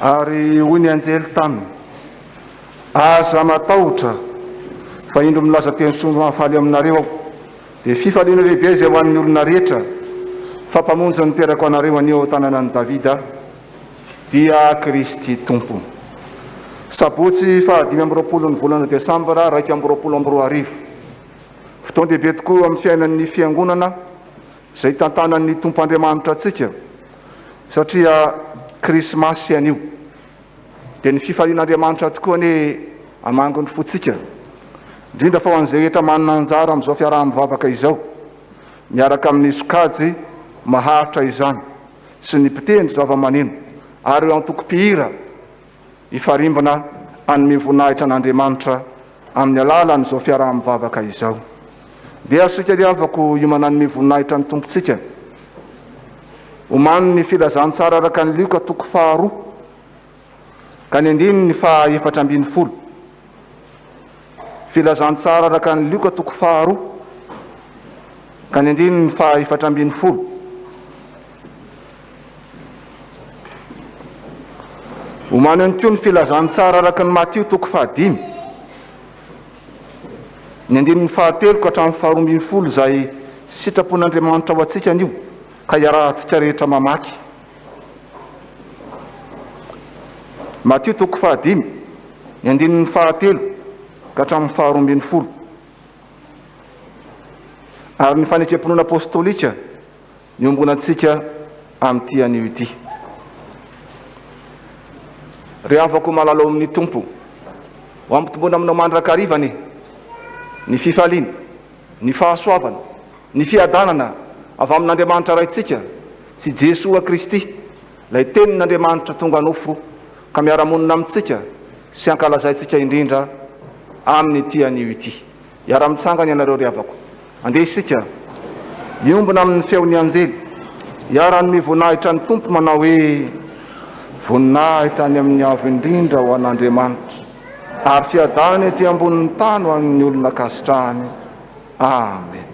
ary hoy ny anjely taminy aza matahotra fa indro milaza teny somafaly aminareo aho dia fifaliana lehibe izay ho an'ny olona rehetra fampamonjy niterako anareo anio tanànan'i Davida dia Kristy tompo. Sabotsy 5 ny volana Desambra 2022. Fotoan-dehibe tokoa amin'ny fiainan'ny fiangonana izay tantanan'ny Tompo Andriamanitra antsika satria Krismasy anio dia ny fifalian'Andriamanitra tokoa ny amangon'ny fotsika indrindra fa ho an'izay rehetra manana anjara amin'izao fiaraha-mivavaka izao miaraka amin'ny sokajy maharitra izany sy ny mpitendry zava-maneno ary eo antoko-pihira hifarimbana an'ny voninahitra an'Andriamanitra amin'ny alalan'izao fiaraha-mivavaka izao. Dia sika riavako iomanan'ny voninahitra ny tompontsika omaniny filazantsara araka ny Luka 2 ka ny andiny ny 4:40. Filazantsara araka ny Luka 2 ka ny andiny ny 4:40. Omany ihany koa ny filazantsara araka ny Matio 5 ny andininy 9 ka hatramin'ny 12 izay sitrapon'Andriamanitra ho antsika anio ka hiarahantsika rehetra mamaky. Matio 5 ny andininy 9 ka hatramin'ny 12. Ary ny fanekam-pinoana apôstôlika ny ombonantsika amin'ity anio ity. Riavako malalo amin'ny Tompo ho ampitomboana aminao mandrakarivany ny fifaliana, ny fahasoavana, ny fiadanana avy amin'Andriamanitra raintsika sy Jesoa Kristy ilay tenin'Andriamanitra tonga nofo ka miara-monina amintsika sy ankalazaintsika indrindra amin'ity anio ity. Iara-mitsangana ianareo riavako, andeha isika miombona amin'ny feon'ny anjely iaran'ny voninahitra ny Tompo manao hoe voninahitra any amin'ny avo indrindra ho an'Andriamanitra ary fiadana ety ambonin'ny tany ho an'ny olona kasitrahany. Amen.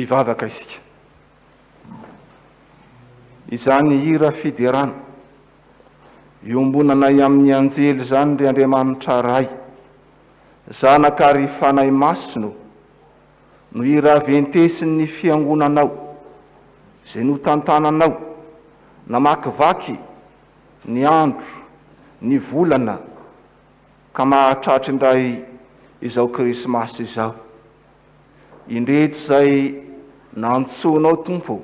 hivavaka isika. Izany hira fiderana iombonanay amin'ny anjely zany ry Andriamanitra ray, zanakary fanahy masino, no hira ventesin'ny fiangonanao, zay notantananao, namakivaky ny andro, ny volana, ka mahatratra indray izao Krismasy izao. Indreto zay nantsonao Tompo,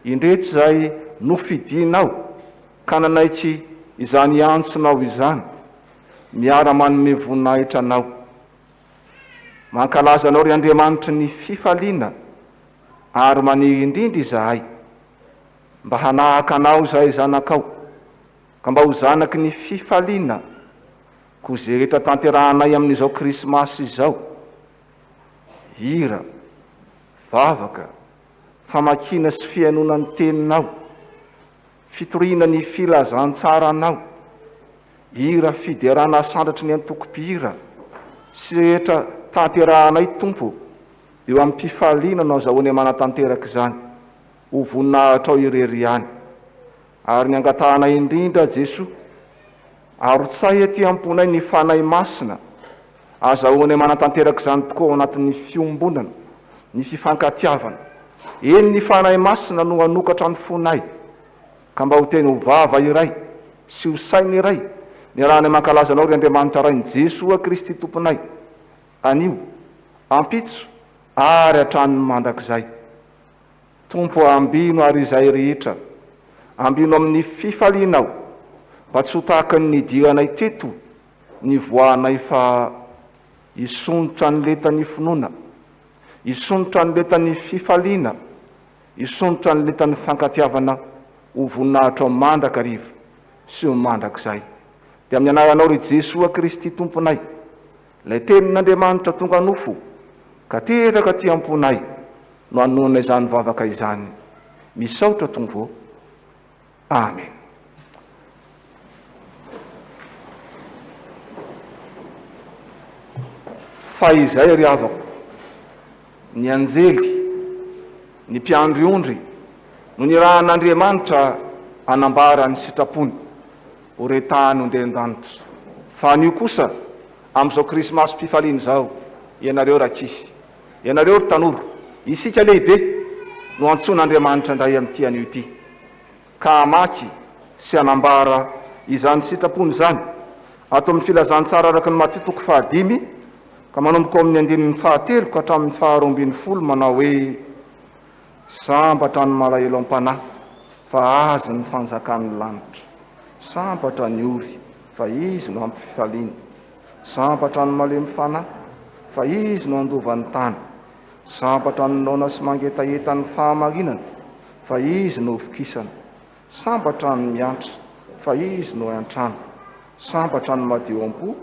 indreto zay nofidinao ka nanaitry izany antsonao izany, miara manome voninahitra anao. Mankalaza anao ry Andriamanitra ny fifaliana, ary maniry indrindra izahay mba hanahaka anao zahay zanakao, ka mba ho zanaky ny fifaliana koa zay rehetra tanterahanay amin'izao Krismasy izao. Hira, vavaka, famakina sy fianona ny teninao, fitoriana ny filazantsaranao, hira fiderana sandratry ny antoko-pihira sy rehetra tanterahanay Tompo, dia eo amin'ny mpifaliana anao zahoany manatanteraky izany, ho voninahitra ao irery ihany. Ary ny angatahanay indrindra Jesoa, arotsay aty amponay ny fanahy masina, azahoany manatanteraky izany tokoa ao anatin'ny fiombonana, ny fifankatiavana. Eny ny fanahy masina no hanokatra ny fonay, ka mba ho teny ho vava iray sy ho saina iray ny rahany mankalaza anao ry Andriamanitra ray ny Jesoa Kristy Tomponay, anio ampitso ary hatrany mandrakizay. Tompo ambino ary izay rehetra, ambino amin'ny fifalianao, mba tsy ho tahaka ny dianay teto ny voanay fa isondotra ny letan'ny finoana, isondotra ny letan'ny fifaliana, isondotra ny letan'ny fankatiavana, ho voninahitra ao mandraka arivo sy ho mandrakizay. Dia amin'ny anaranao ry Jesoa Kristy Tomponay, ilay tenin'Andriamanitra tonga nofo ka teraka ty amponay no anoana izany vavaka izany. Misaotra Tompo. Amen. Fa izay ry havako, ny anjely, ny mpiandriondry no ny rahan'Andriamanitra anambara ny sitrapony ho retahany ho ndeha-danitra. Fa anio kosa amin'izao Krismasy mpifaliana izao, ianareo rakisy, ianareo ry tanoro, isika lehibe no antson'Andriamanitra indray amin'ity anio ity, ka amaky sy anambara izany sitrapony izany ato amin'ny filazantsara araka ny Matteo 5, ka manomboka amin'ny 9 ka hatramin'ny 12 manao hoe: sambatra ny malahelo am-panahy, fa azy ny fanjakan'ny lanitra. Sambatra ny ory, fa izy no ampy fifaliana. Sambatra ny malemy fanahy, fa izy no andovan'ny tany. Sambatra ny naona sy mangetahetany fahamarinana, fa izy no fikisana. Sambatra ny miantra, fa izy no antrano. Sambatra ny madio am-po,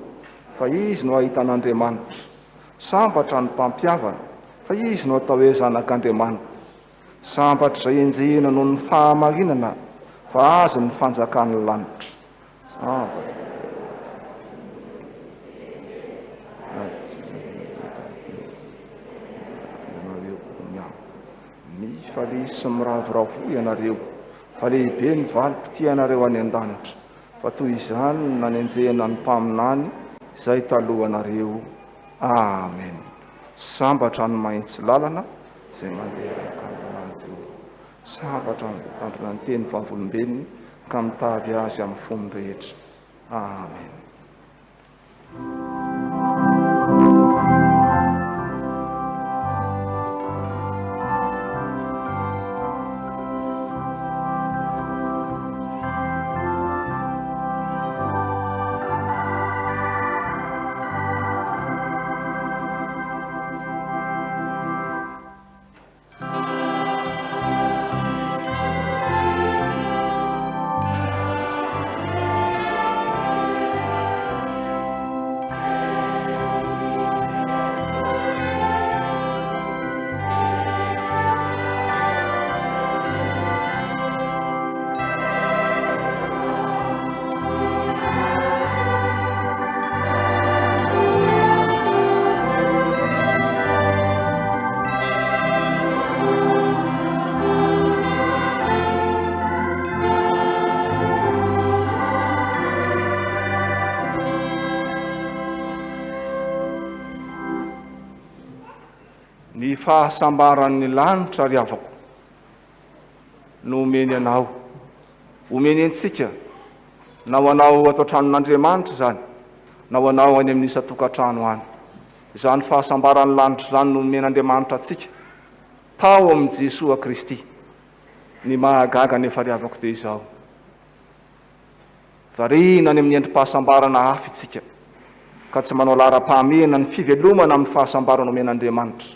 fa izy no ahitan'Andriamanitra. Sambatra ny mpampiavana, fa izy no atao hoe zanak'Andriamanitra. Sambatra izay enjehina noho ny fahamarinana, fa azy ny fanjakan'ny lanitra. Mifalisy sy miravoravo ianareo, fa lehibe ny valim-pity ianareo any an-danitra, fa toy izany nanenjehina ny mpaminany izay talohanareo. Amen. Sambatra ny maintsy lalana izay mandeha sambatra ny teny vavolombelony ka mitady azy amin'ny fony rehetra. Amen. fahasambaran'ny lanitra ry havako no omeny anao, omeny antsika na ho anao atao tranon'Andriamanitra zany na ho anao any amin'ny isa-tokantrano any. Izany fahasambaran'ny lanitra zany no omen'Andriamanitra atsika tao amin'ny Jesoa Kristy. Ny mahagaga nefa ry havako dia izao, variana any amin'ny endrim-pahasambarana hafa itsika ka tsy manao lara-pahamehana ny fivelomana amin'ny fahasambarana omen'Andriamanitra.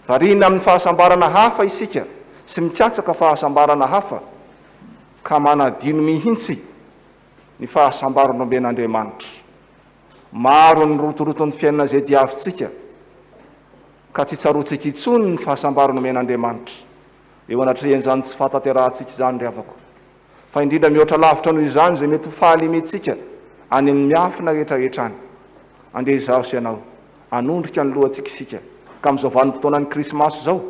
Variana amin'ny fahasambarana hafa isika sy mitiatsaka fahasambarana hafa ka manadino mihitsy ny fahasambarana omen'Andriamanitra. Maro ny rotoroton'ny fiainana izay diavintsika ka tsy tsaroantsika intsony ny fahasambarana omen'Andriamanitra. Eo anatrehan'izany tsy fahatanterantsika izany ry havako, fa indrindra mihoatra lavitra noho izany izay mety ho fahalemetsika any amin'ny miafina rehetrarehetra any. Andeha izaho sy ianao anondrika ny lohantsika isika ka amin'izao vanim-potoanan'ny krismasy izao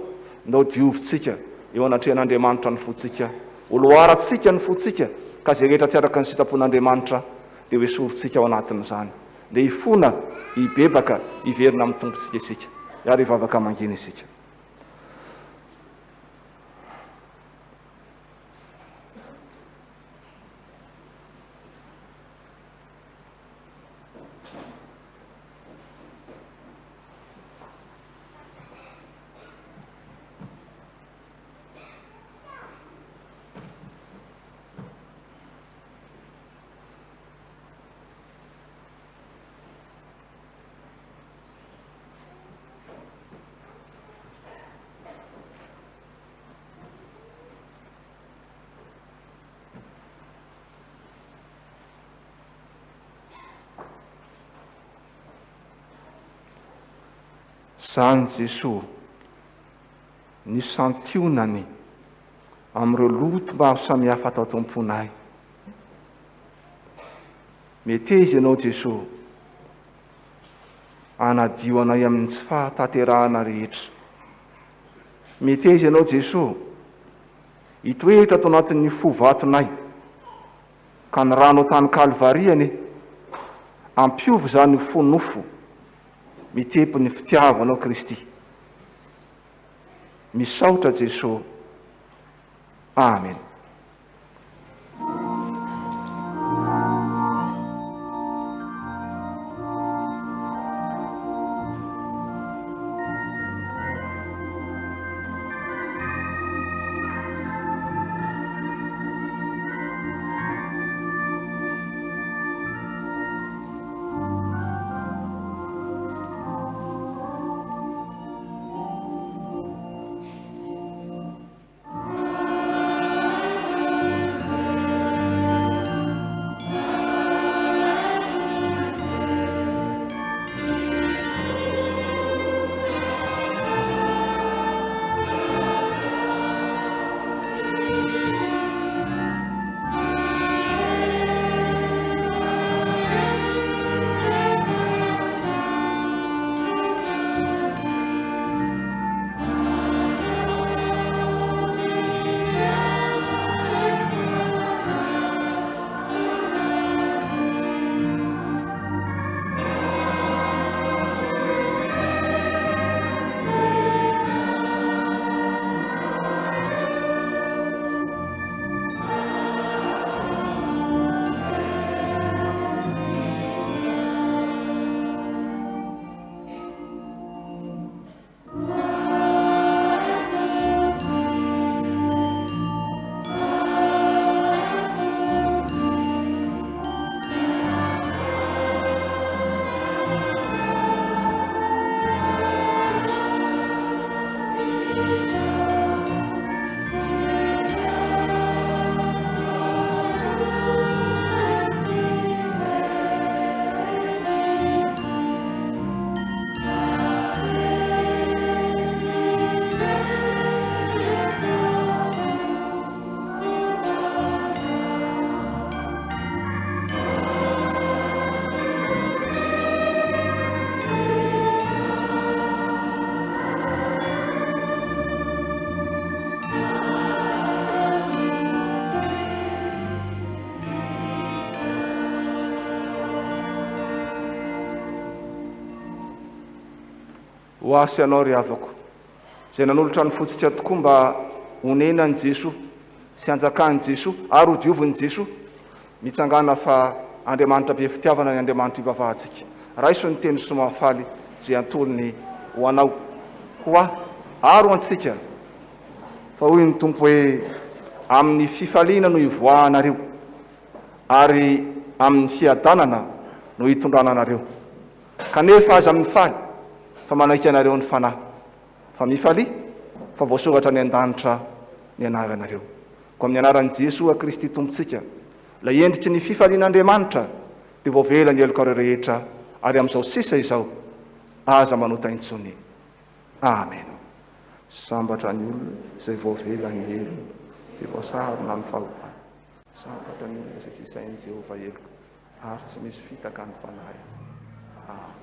ndao diovitsika eo anatrehan'Andriamanitra ny fotsika, oloarantsika ny fotsika ka izay rehetra tsy araka ny sitrapon'Andriamanitra dia ho esorintsika ao anatin'izany, dia hifona, hibebaka, hiverina amin'ny tompontsika isika. Ary hivavaka mangina isika. Zany Jesoa ny santionany amin'ireo loto maro samihafa atao tomponay. Mety izy ianao Jesoa anadio anay amin'ny tsy fahatanterahana rehetra. Mety izy ianao Jesoa hitoetra atao anatin'ny fovatonay ka ny rano tany Kalvariany ampiovy zany fonofo mitepo ny fitiavanao Kristy. Misaotra Jesoa. Amen. Ho asy ianao ry havako zay nanolotra ny fotsika tokoa mba honenany Jesoa sy anjakany Jesoa ary ho dioviny Jesoa, mitsangana fa Andriamanitra be fitiavana ny Andriamanitra ivavahantsika. Raiso ny teny somafaly zay antolony ho anao hoa ary ho antsika, fa hoy ny Tompo hoe amin'ny fifaliana no ivoahanareo ary amin'ny fiadanana no hitondrananareo. Kanefa aza mifaly fa manaiky anareo ny fanahy, fa mifaly fa voasoratra ny an-danitra ny anaranareo. Ko amin'ny anaran'i Jesoa Kristy Tompontsika, lay endriky ny fifalian'Andriamanitra dia voavela ny eloka rehetra ary amin'izao sisa izao aza manota intsony. Amen. Sambatra ny olona izay voavela ny elo dia voasarona ny fahotana. Sambatra ny olona izay tsy isain'i Jehova elo ary tsy misy fitaka ny fanahy. Amen.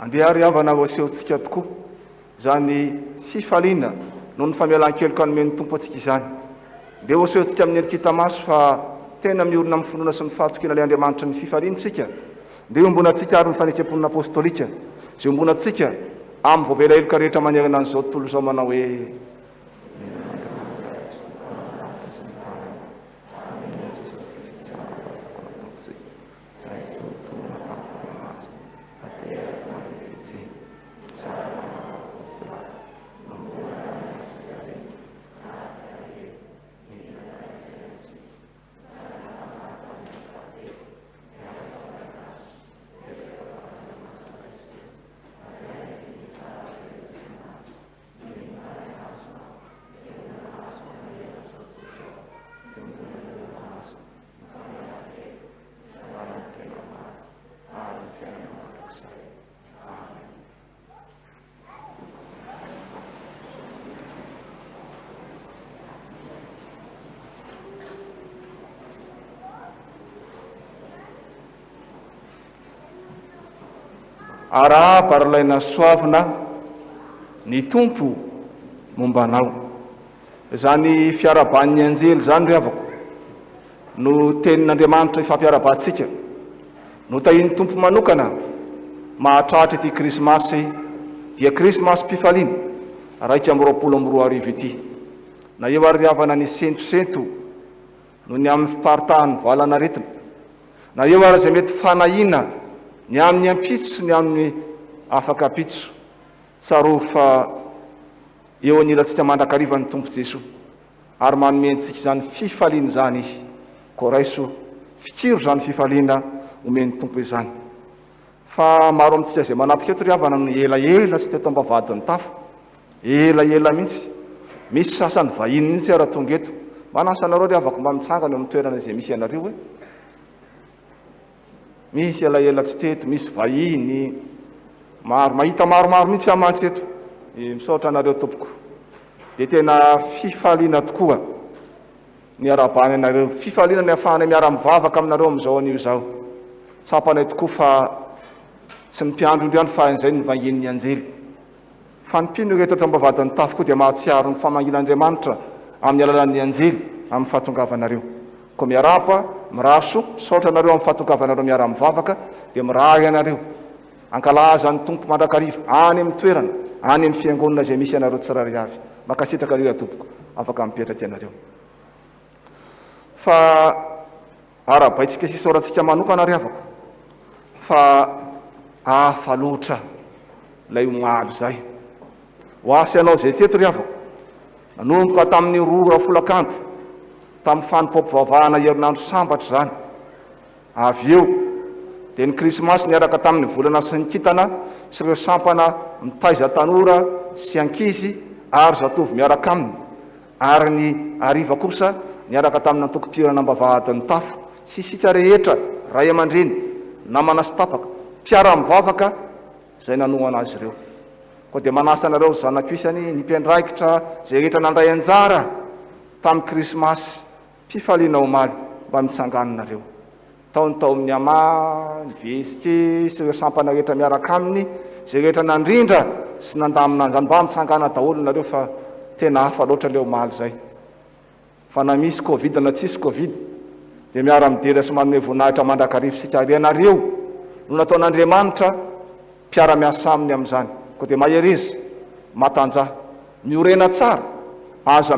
Andeha ariavana ho asehontsika tokoa zany fifaliana noho ny famelan-keloka nomen'ny Tompo antsika izany. Dia ho asehontsika amin'ny elikita maso fa tena miorina amin'ny finoana sy ny fahatokina ilay Andriamanitra ny fifaliantsika. Dia ombonantsika ary ny fanekempon'ny apôstôlika zay ombonantsika amin'ny voavela eloka rehetra manerana an'izao tontolo izao manao hoe ara-baralaina soavina ny Tompo momba anao. Zany fiaraban'ny anjely zany ry havako no tenin'Andriamanitra ifampiarabantsika no tahin'ny Tompo manokana mahatratra ity krismasy dia krismasy mpifaliana 2024 ity. Na eo ary havana ny sentosento no ny amin'ny fiparitahan'ny voalanaretina, na eo ary zay mety fanahina ny amin'ny ampitso sy ny amin'ny afaka apitso. Tsaro fa eo anilantsika mandrakariva ny Tompo Jesoa ary manomentsika zany fifaliana zany izy. Ko raiso fikiro zany fifaliana omen'ny Tompo izany. Fa maro amintsika zay manatika eto ry havana ny elaela tsy teto ambavadin'ny tafo, elaela mihitsy. Misy sasany vahiny mihitsy raha tonga eto. Manasa anareo ry havako mba mitsangana amin'ny toerana izay misy anareo hoe misy elaela tsy teto, misy vahiny maro, mahita maromaro mihitsy amantsy eto. Misaotra anareo tompoko. dia tena fifaliana tokoa ny arabany anareo, fifaliana ny ahafahana miara-mivavaka aminareo amin'izao anio zao. Tsapanay tokoa fa tsy mimpiandro indriany fa izay ny vangin'ny anjely. Fa ny mpino rehetra trambavadan'ny tafo koa dia mahatsiaro ny famangin'Andriamanitra amin'ny alalan'ny anjely amin'ny fahatongavanareo. Koa miarapa miraso saotra anareo amin'ny fahatongavanareo miara-mivavaka dia mirahy anareo ankalaza ny tompo mandrakariva any amin'ny toerana, any amin'ny fiangonana izay misy anareo tsirairay avy. Makasitraka anareo tompoko afaka mipetraky anareo. Fa arabaitsika sy soratsika manokana ry havako fa hafa loatra lay omaly zay. Ho asy anao zay teto ry havako, nanomboka tamin'ny 2 folakandro tamin'ny fanimpom-pivavahana herinandro sambatra zany. Avy eo dia ny krismasy niaraka tamin'ny volana sy ny kintana sy ireo sampana mitaiza tanora sy ankizy ary zatovy miaraka aminy, ary ny ariva kosa niaraka tamin'ny antoko-pirana ambavahadin'ny tafo sy isika rehetra ray aman-dreny namana sy tapaka mpiara-mivavaka zay nanoana azy ireo. Koa dia manasa anareo zanako isany ny mpiandraikitra zay rehetra nandray anjara tamin'ny krismasy mpifaliana omaly mba mitsangananareo. Taony tao amin'ny ama, ny vesike sy ireo sampana rehetra miaraka aminy, zay rehetra nandrindra sy nandamina an'izany mba mitsangana daholo nareo fa tena hafa loatra le omaly zay. Fa na misy Covid na tsisy Covid dia miara-midera sy manome voninahitra mandrakarivo sika arianareo no nataon'Andriamanitra mpiara-miasa aminy amin'izany. Koa dia mahery izy matanjaha miorena tsara aza